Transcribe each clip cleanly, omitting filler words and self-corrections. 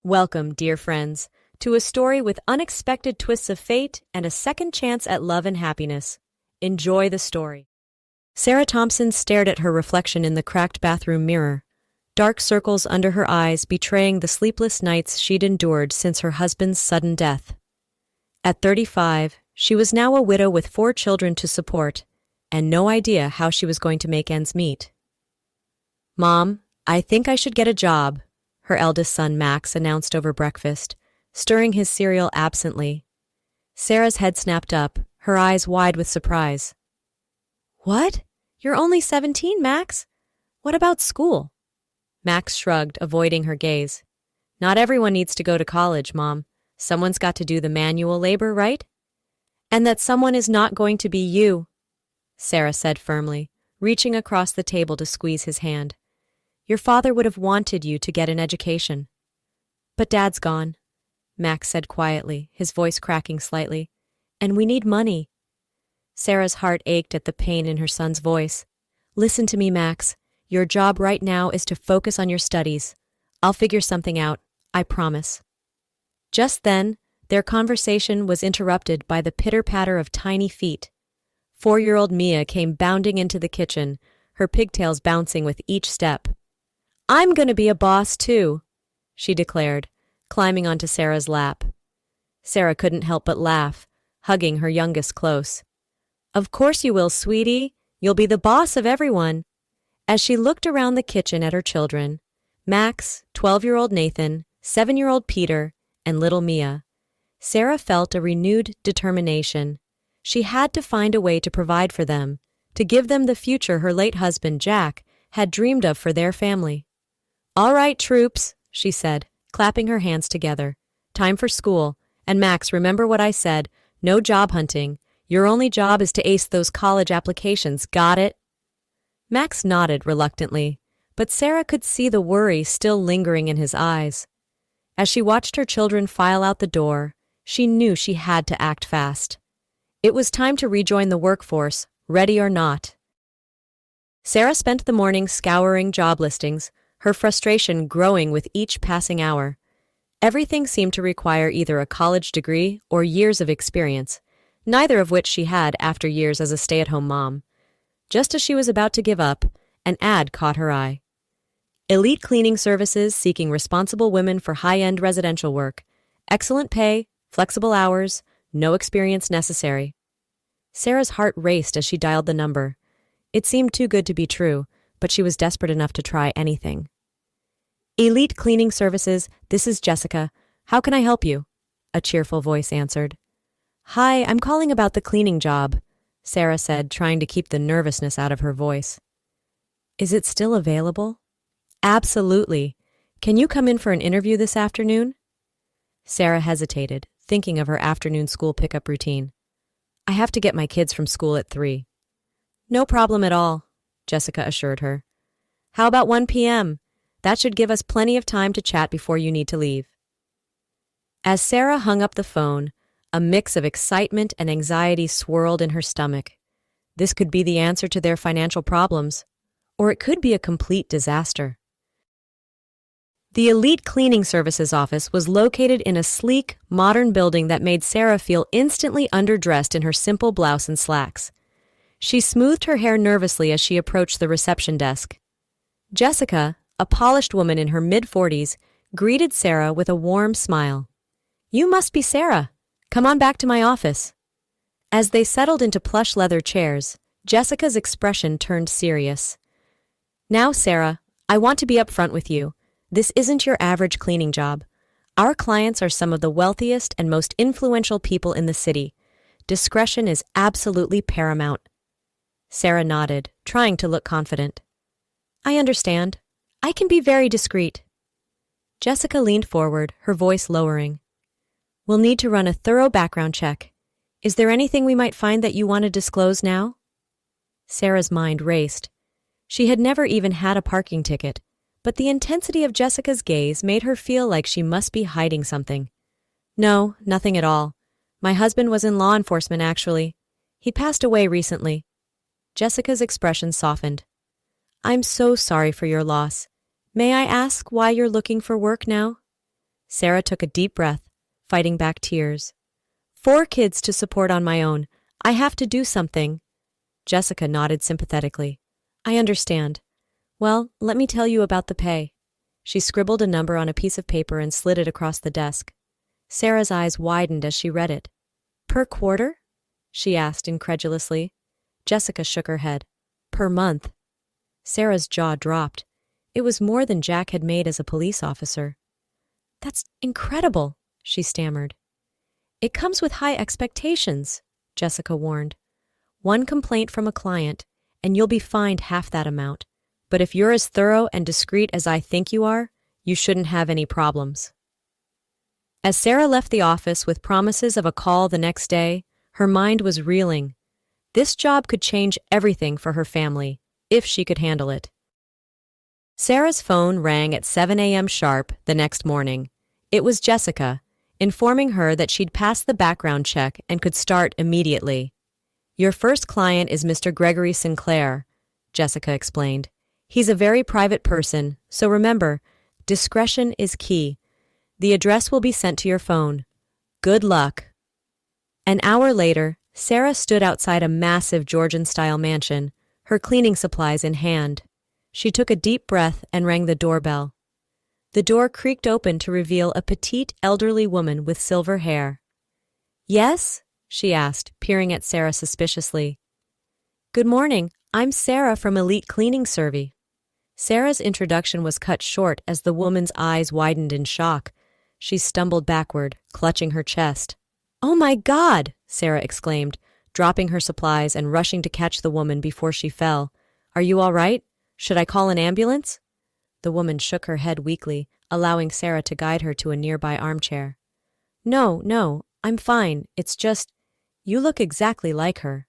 Welcome, dear friends, to a story with unexpected twists of fate and a second chance at love and happiness. Enjoy the story. Sarah Thompson stared at her reflection in the cracked bathroom mirror, dark circles under her eyes betraying the sleepless nights she'd endured since her husband's sudden death. At 35, she was now a widow with 4 children to support, and no idea how she was going to make ends meet. "Mom, I think I should get a job," her eldest son Max announced over breakfast, stirring his cereal absently. Sarah's head snapped up, her eyes wide with surprise. "What? You're only 17, Max? What about school?" Max shrugged, avoiding her gaze. "Not everyone needs to go to college, Mom. Someone's got to do the manual labor, right? And that someone is not going to be you," Sarah said firmly, reaching across the table to squeeze his hand. "Your father would have wanted you to get an education." "But Dad's gone," Max said quietly, his voice cracking slightly. "And we need money." Sarah's heart ached at the pain in her son's voice. "Listen to me, Max. Your job right now is to focus on your studies. I'll figure something out, I promise." Just then, their conversation was interrupted by the pitter-patter of tiny feet. 4-year-old Mia came bounding into the kitchen, her pigtails bouncing with each step. "I'm gonna be a boss, too," she declared, climbing onto Sarah's lap. Sarah couldn't help but laugh, hugging her youngest close. "Of course you will, sweetie. You'll be the boss of everyone." As she looked around the kitchen at her children, Max, 12-year-old Nathan, 7-year-old Peter, and little Mia, Sarah felt a renewed determination. She had to find a way to provide for them, to give them the future her late husband, Jack, had dreamed of for their family. "All right, troops," she said, clapping her hands together. "Time for school. And Max, remember what I said, no job hunting. Your only job is to ace those college applications, got it?" Max nodded reluctantly, but Sarah could see the worry still lingering in his eyes. As she watched her children file out the door, she knew she had to act fast. It was time to rejoin the workforce, ready or not. Sarah spent the morning scouring job listings, her frustration growing with each passing hour. Everything seemed to require either a college degree or years of experience, neither of which she had after years as a stay-at-home mom. Just as she was about to give up, an ad caught her eye. Elite cleaning services seeking responsible women for high-end residential work. Excellent pay, flexible hours, no experience necessary. Sarah's heart raced as she dialed the number. It seemed too good to be true, but she was desperate enough to try anything. "Elite Cleaning Services, this is Jessica. How can I help you?" a cheerful voice answered. "Hi, I'm calling about the cleaning job," Sarah said, trying to keep the nervousness out of her voice. "Is it still available?" "Absolutely. Can you come in for an interview this afternoon?" Sarah hesitated, thinking of her afternoon school pickup routine. "I have to get my kids from school at 3. "No problem at all," Jessica assured her. "How about 1 p.m.? That should give us plenty of time to chat before you need to leave." As Sarah hung up the phone, a mix of excitement and anxiety swirled in her stomach. This could be the answer to their financial problems, or it could be a complete disaster. The Elite Cleaning Services office was located in a sleek, modern building that made Sarah feel instantly underdressed in her simple blouse and slacks. She smoothed her hair nervously as she approached the reception desk. Jessica, a polished woman in her mid-40s, greeted Sarah with a warm smile. "You must be Sarah. Come on back to my office." As they settled into plush leather chairs, Jessica's expression turned serious. "Now, Sarah, I want to be upfront with you. This isn't your average cleaning job. Our clients are some of the wealthiest and most influential people in the city. Discretion is absolutely paramount." Sarah nodded, trying to look confident. "I understand. I can be very discreet." Jessica leaned forward, her voice lowering. "We'll need to run a thorough background check. Is there anything we might find that you want to disclose now?" Sarah's mind raced. She had never even had a parking ticket, but the intensity of Jessica's gaze made her feel like she must be hiding something. "No, nothing at all. My husband was in law enforcement, actually. He passed away recently." Jessica's expression softened. "I'm so sorry for your loss. May I ask why you're looking for work now?" Sarah took a deep breath, fighting back tears. 4 kids to support on my own. I have to do something. Jessica nodded sympathetically. I understand. Well, let me tell you about the pay. She scribbled a number on a piece of paper and slid it across the desk. Sarah's eyes widened as she read it. Per quarter? She asked incredulously. Jessica shook her head. Per month. Sarah's jaw dropped. It was more than Jack had made as a police officer. That's incredible, she stammered. It comes with high expectations, Jessica warned. 1 complaint from a client, and you'll be fined half that amount. But if you're as thorough and discreet as I think you are, you shouldn't have any problems. As Sarah left the office with promises of a call the next day, her mind was reeling. This job could change everything for her family, if she could handle it. Sarah's phone rang at 7 a.m. sharp the next morning. It was Jessica, informing her that she'd passed the background check and could start immediately. Your first client is Mr. Gregory Sinclair, Jessica explained. He's a very private person, so remember, discretion is key. The address will be sent to your phone. Good luck. An hour later, Sarah stood outside a massive Georgian-style mansion, her cleaning supplies in hand. She took a deep breath and rang the doorbell. The door creaked open to reveal a petite, elderly woman with silver hair. Yes? She asked, peering at Sarah suspiciously. Good morning. I'm Sarah from Elite Cleaning Service. Sarah's introduction was cut short as the woman's eyes widened in shock. She stumbled backward, clutching her chest. Oh my God! Sarah exclaimed, dropping her supplies and rushing to catch the woman before she fell. Are you all right? Should I call an ambulance? The woman shook her head weakly, allowing Sarah to guide her to a nearby armchair. No, I'm fine. It's just, you look exactly like her.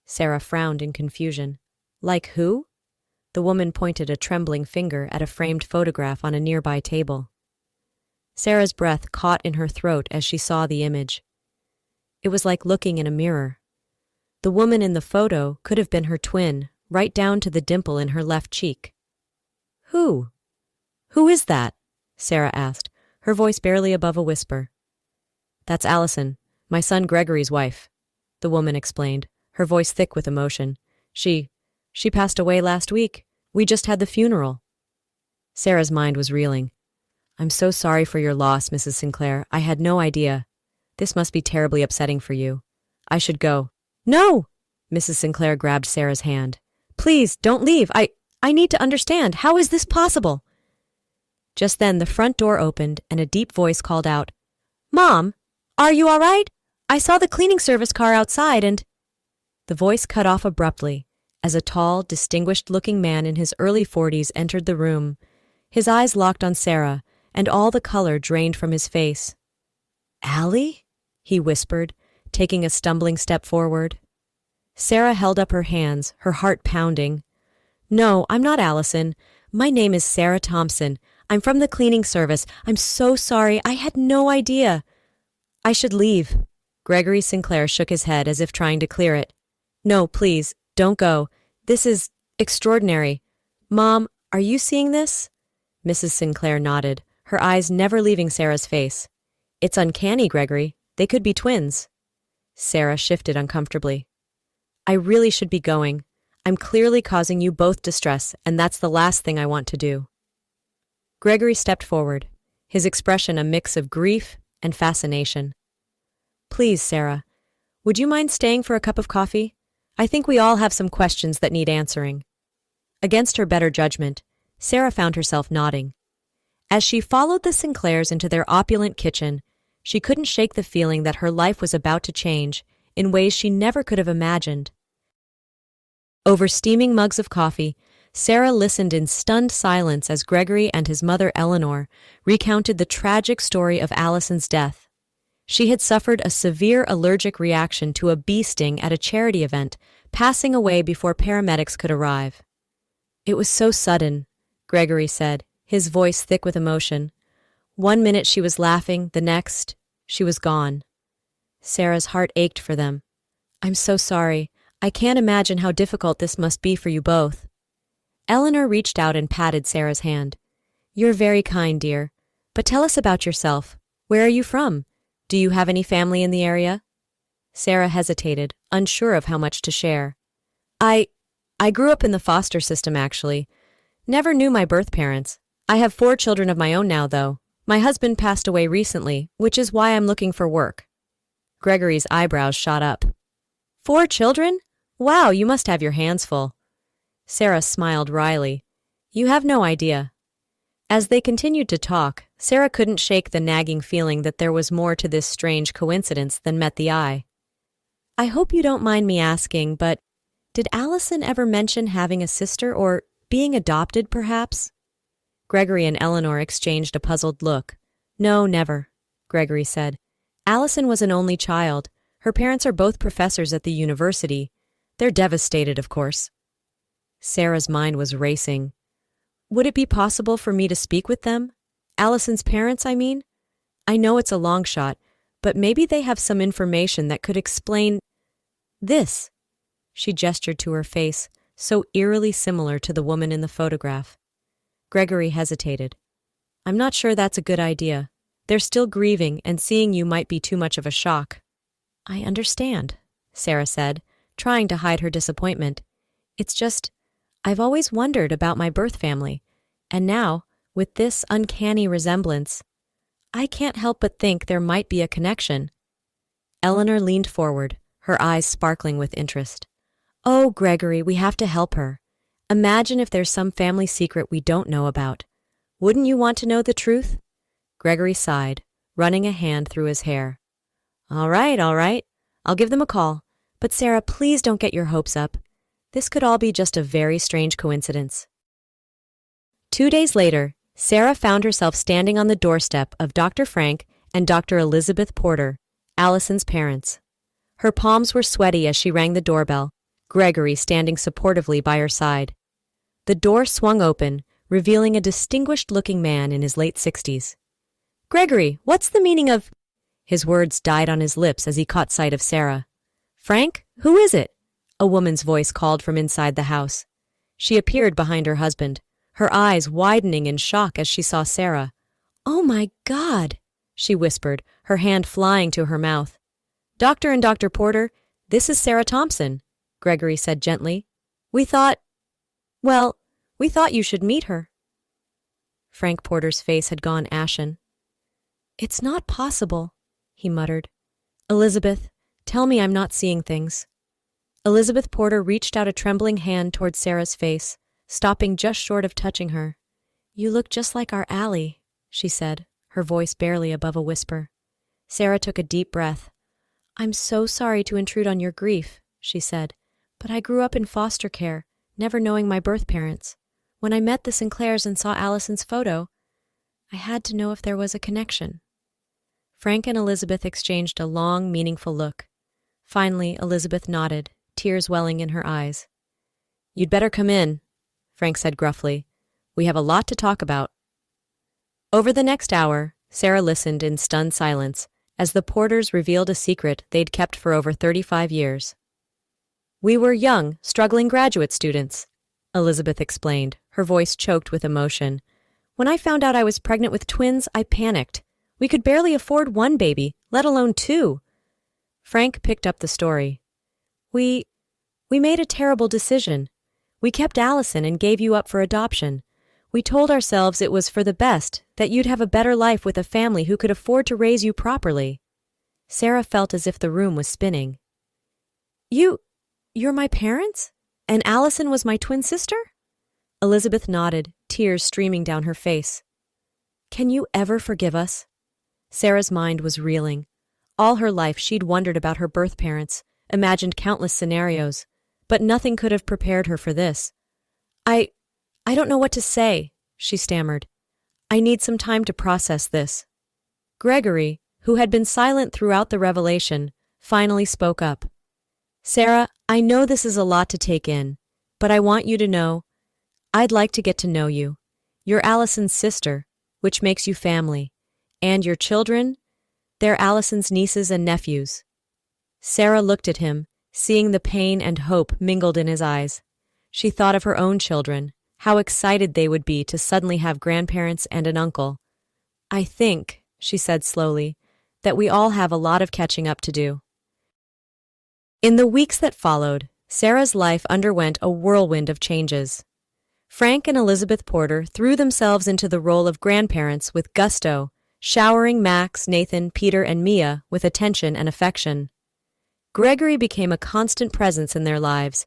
Sarah frowned in confusion. Like who? The woman pointed a trembling finger at a framed photograph on a nearby table. Sarah's breath caught in her throat as she saw the image. It was like looking in a mirror. The woman in the photo could have been her twin, right down to the dimple in her left cheek. Who? Who is that? Sarah asked, her voice barely above a whisper. That's Allison, my son Gregory's wife, the woman explained, her voice thick with emotion. She passed away last week. We just had the funeral. Sarah's mind was reeling. I'm so sorry for your loss, Mrs. Sinclair. I had no idea. This must be terribly upsetting for you. I should go. No! Mrs. Sinclair grabbed Sarah's hand. Please, don't leave. I need to understand. How is this possible? Just then, the front door opened and a deep voice called out, Mom, are you all right? I saw the cleaning service car outside and... The voice cut off abruptly as a tall, distinguished-looking man in his early 40s entered the room. His eyes locked on Sarah, and all the color drained from his face. Allie? He whispered, taking a stumbling step forward. Sarah held up her hands, her heart pounding. No, I'm not Allison. My name is Sarah Thompson. I'm from the cleaning service. I'm so sorry. I had no idea. I should leave. Gregory Sinclair shook his head as if trying to clear it. No, please, don't go. This is extraordinary. Mom, are you seeing this? Mrs. Sinclair nodded, her eyes never leaving Sarah's face. It's uncanny, Gregory. They could be twins. Sarah shifted uncomfortably. I really should be going. I'm clearly causing you both distress, and that's the last thing I want to do. Gregory stepped forward, his expression a mix of grief and fascination. Please, Sarah, would you mind staying for a cup of coffee? I think we all have some questions that need answering. Against her better judgment, Sarah found herself nodding. As she followed the Sinclairs into their opulent kitchen, she couldn't shake the feeling that her life was about to change in ways she never could have imagined. Over steaming mugs of coffee, Sarah listened in stunned silence as Gregory and his mother Eleanor recounted the tragic story of Allison's death. She had suffered a severe allergic reaction to a bee sting at a charity event, passing away before paramedics could arrive. It was so sudden, Gregory said, his voice thick with emotion. 1 minute she was laughing, the next, she was gone. Sarah's heart ached for them. I'm so sorry. I can't imagine how difficult this must be for you both. Eleanor reached out and patted Sarah's hand. You're very kind, dear. But tell us about yourself. Where are you from? Do you have any family in the area? Sarah hesitated, unsure of how much to share. I grew up in the foster system, actually. Never knew my birth parents. I have 4 children of my own now, though. My husband passed away recently, which is why I'm looking for work. Gregory's eyebrows shot up. 4 children? Wow, you must have your hands full. Sarah smiled wryly. You have no idea. As they continued to talk, Sarah couldn't shake the nagging feeling that there was more to this strange coincidence than met the eye. I hope you don't mind me asking, but did Allison ever mention having a sister or being adopted, perhaps? Gregory and Eleanor exchanged a puzzled look. No, never, Gregory said. Allison was an only child. Her parents are both professors at the university. They're devastated, of course. Sarah's mind was racing. Would it be possible for me to speak with them? Allison's parents, I mean? I know it's a long shot, but maybe they have some information that could explain this. She gestured to her face, so eerily similar to the woman in the photograph. Gregory hesitated. I'm not sure that's a good idea. They're still grieving, and seeing you might be too much of a shock. I understand, Sarah said, trying to hide her disappointment. It's just, I've always wondered about my birth family, and now, with this uncanny resemblance, I can't help but think there might be a connection. Eleanor leaned forward, her eyes sparkling with interest. Oh, Gregory, we have to help her. Imagine if there's some family secret we don't know about. Wouldn't you want to know the truth? Gregory sighed, running a hand through his hair. All right. I'll give them a call. But Sarah, please don't get your hopes up. This could all be just a very strange coincidence. 2 days later, Sarah found herself standing on the doorstep of Dr. Frank and Dr. Elizabeth Porter, Allison's parents. Her palms were sweaty as she rang the doorbell, Gregory standing supportively by her side. The door swung open, revealing a distinguished-looking man in his late 60s. Gregory, what's the meaning of— His words died on his lips as he caught sight of Sarah. Frank, who is it? A woman's voice called from inside the house. She appeared behind her husband, her eyes widening in shock as she saw Sarah. Oh my God, she whispered, her hand flying to her mouth. Doctor and Dr. Porter, this is Sarah Thompson, Gregory said gently. We thought you should meet her. Frank Porter's face had gone ashen. It's not possible, he muttered. Elizabeth, tell me I'm not seeing things. Elizabeth Porter reached out a trembling hand toward Sarah's face, stopping just short of touching her. You look just like our Allie, she said, her voice barely above a whisper. Sarah took a deep breath. I'm so sorry to intrude on your grief, she said, but I grew up in foster care, never knowing my birth parents. When I met the Sinclairs and saw Allison's photo, I had to know if there was a connection. Frank and Elizabeth exchanged a long, meaningful look. Finally, Elizabeth nodded, tears welling in her eyes. You'd better come in, Frank said gruffly. We have a lot to talk about. Over the next hour, Sarah listened in stunned silence as the Porters revealed a secret they'd kept for over 35 years. We were young, struggling graduate students, Elizabeth explained, her voice choked with emotion. When I found out I was pregnant with twins, I panicked. We could barely afford 1 baby, let alone 2. Frank picked up the story. We made a terrible decision. We kept Allison and gave you up for adoption. We told ourselves it was for the best, that you'd have a better life with a family who could afford to raise you properly. Sarah felt as if the room was spinning. You're my parents? And Allison was my twin sister? Elizabeth nodded, tears streaming down her face. Can you ever forgive us? Sarah's mind was reeling. All her life she'd wondered about her birth parents, imagined countless scenarios, but nothing could have prepared her for this. I don't know what to say, she stammered. I need some time to process this. Gregory, who had been silent throughout the revelation, finally spoke up. Sarah, I know this is a lot to take in, but I want you to know, I'd like to get to know you. You're Allison's sister, which makes you family. And your children? They're Allison's nieces and nephews. Sarah looked at him, seeing the pain and hope mingled in his eyes. She thought of her own children, how excited they would be to suddenly have grandparents and an uncle. I think, she said slowly, that we all have a lot of catching up to do. In the weeks that followed, Sarah's life underwent a whirlwind of changes. Frank and Elizabeth Porter threw themselves into the role of grandparents with gusto, showering Max, Nathan, Peter, and Mia with attention and affection. Gregory became a constant presence in their lives,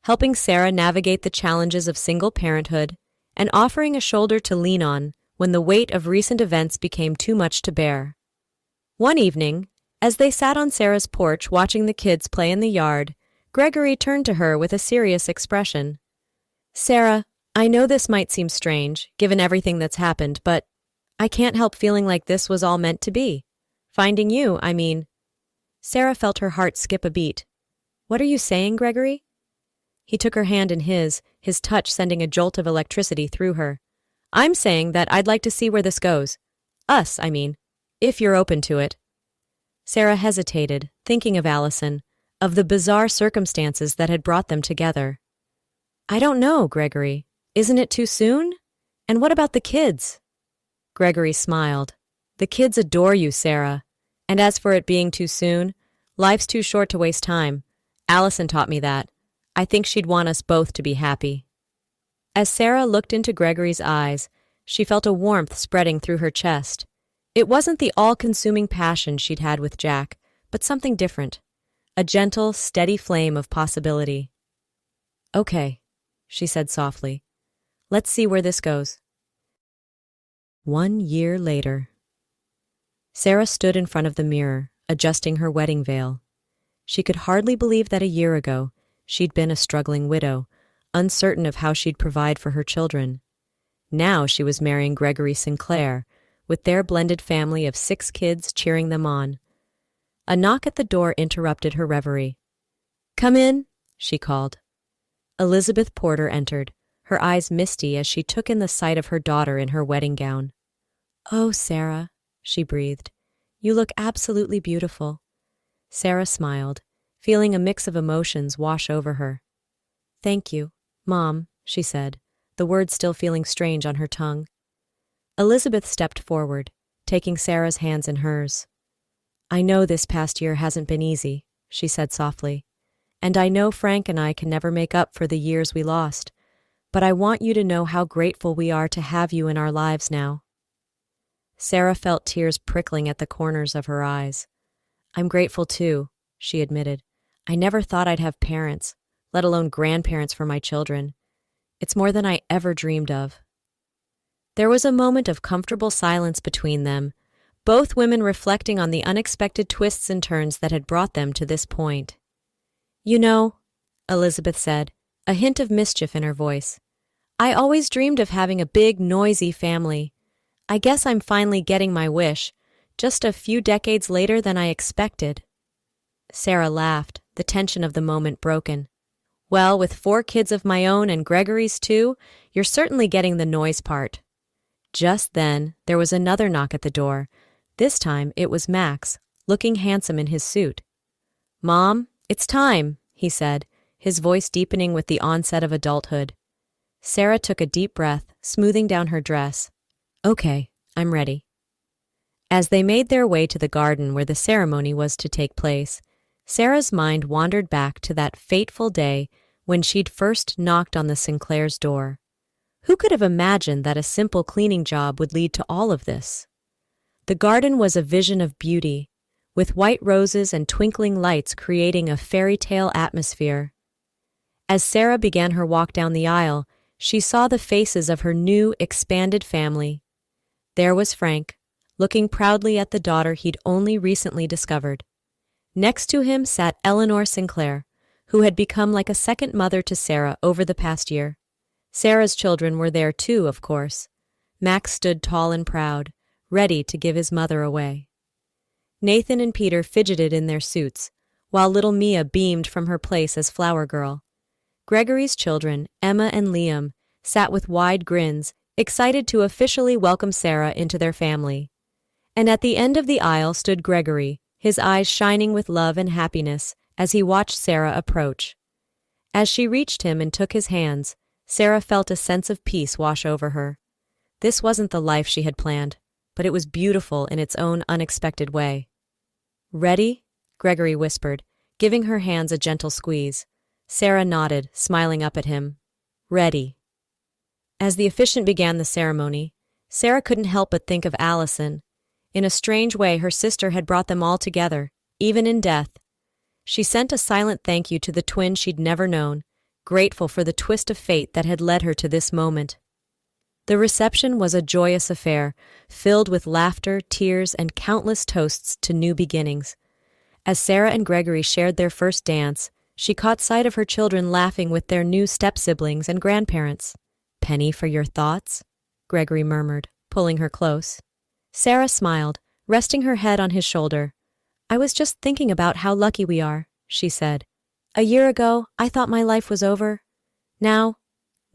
helping Sarah navigate the challenges of single parenthood and offering a shoulder to lean on when the weight of recent events became too much to bear. One evening, as they sat on Sarah's porch watching the kids play in the yard, Gregory turned to her with a serious expression. "Sarah, I know this might seem strange, given everything that's happened, but I can't help feeling like this was all meant to be. Finding you, I mean." Sarah felt her heart skip a beat. "What are you saying, Gregory?" He took her hand in his touch sending a jolt of electricity through her. "I'm saying that I'd like to see where this goes. Us, I mean, if you're open to it." Sarah hesitated, thinking of Allison, of the bizarre circumstances that had brought them together. "I don't know, Gregory. Isn't it too soon? And what about the kids?" Gregory smiled. "The kids adore you, Sarah. And as for it being too soon, life's too short to waste time. Allison taught me that. I think she'd want us both to be happy." As Sarah looked into Gregory's eyes, she felt a warmth spreading through her chest. It wasn't the all-consuming passion she'd had with Jack, but something different. A gentle, steady flame of possibility. "Okay," she said softly. "Let's see where this goes." 1 year later. Sarah stood in front of the mirror, adjusting her wedding veil. She could hardly believe that a year ago, she'd been a struggling widow, uncertain of how she'd provide for her children. Now she was marrying Gregory Sinclair, with their blended family of 6 kids cheering them on. A knock at the door interrupted her reverie. "Come in," she called. Elizabeth Porter entered, her eyes misty as she took in the sight of her daughter in her wedding gown. "Oh, Sarah," she breathed, "you look absolutely beautiful." Sarah smiled, feeling a mix of emotions wash over her. "Thank you, Mom," she said, the words still feeling strange on her tongue. Elizabeth stepped forward, taking Sarah's hands in hers. "I know this past year hasn't been easy," she said softly, "and I know Frank and I can never make up for the years we lost, but I want you to know how grateful we are to have you in our lives now." Sarah felt tears prickling at the corners of her eyes. "I'm grateful too," she admitted. "I never thought I'd have parents, let alone grandparents for my children. It's more than I ever dreamed of." There was a moment of comfortable silence between them, both women reflecting on the unexpected twists and turns that had brought them to this point. "You know," Elizabeth said, a hint of mischief in her voice, "I always dreamed of having a big, noisy family. I guess I'm finally getting my wish, just a few decades later than I expected." Sarah laughed, the tension of the moment broken. "Well, with 4 kids of my own and Gregory's too, you're certainly getting the noise part." Just then, there was another knock at the door. This time, it was Max, looking handsome in his suit. "Mom, it's time," he said, his voice deepening with the onset of adulthood. Sarah took a deep breath, smoothing down her dress. "Okay, I'm ready." As they made their way to the garden where the ceremony was to take place, Sarah's mind wandered back to that fateful day when she'd first knocked on the Sinclair's door. Who could have imagined that a simple cleaning job would lead to all of this? The garden was a vision of beauty, with white roses and twinkling lights creating a fairy tale atmosphere. As Sarah began her walk down the aisle, she saw the faces of her new, expanded family. There was Frank, looking proudly at the daughter he'd only recently discovered. Next to him sat Eleanor Sinclair, who had become like a second mother to Sarah over the past year. Sarah's children were there too, of course. Max stood tall and proud, ready to give his mother away. Nathan and Peter fidgeted in their suits, while little Mia beamed from her place as flower girl. Gregory's children, Emma and Liam, sat with wide grins, excited to officially welcome Sarah into their family. And at the end of the aisle stood Gregory, his eyes shining with love and happiness as he watched Sarah approach. As she reached him and took his hands, Sarah felt a sense of peace wash over her. This wasn't the life she had planned, but it was beautiful in its own unexpected way. "Ready?" Gregory whispered, giving her hands a gentle squeeze. Sarah nodded, smiling up at him. "Ready." As the officiant began the ceremony, Sarah couldn't help but think of Allison. In a strange way, her sister had brought them all together, even in death. She sent a silent thank you to the twin she'd never known, grateful for the twist of fate that had led her to this moment. The reception was a joyous affair, filled with laughter, tears, and countless toasts to new beginnings. As Sarah and Gregory shared their first dance, she caught sight of her children laughing with their new step-siblings and grandparents. "Penny for your thoughts?" Gregory murmured, pulling her close. Sarah smiled, resting her head on his shoulder. "I was just thinking about how lucky we are," she said. "A year ago, I thought my life was over. Now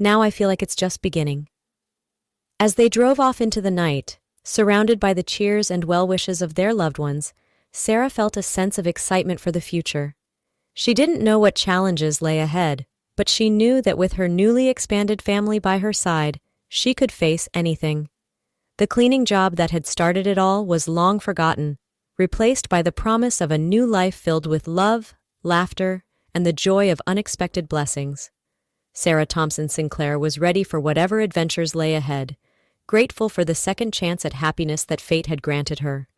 I feel like it's just beginning." As they drove off into the night, surrounded by the cheers and well-wishes of their loved ones, Sarah felt a sense of excitement for the future. She didn't know what challenges lay ahead, but she knew that with her newly expanded family by her side, she could face anything. The cleaning job that had started it all was long forgotten, replaced by the promise of a new life filled with love, laughter, and the joy of unexpected blessings. Sarah Thompson Sinclair was ready for whatever adventures lay ahead, grateful for the second chance at happiness that fate had granted her.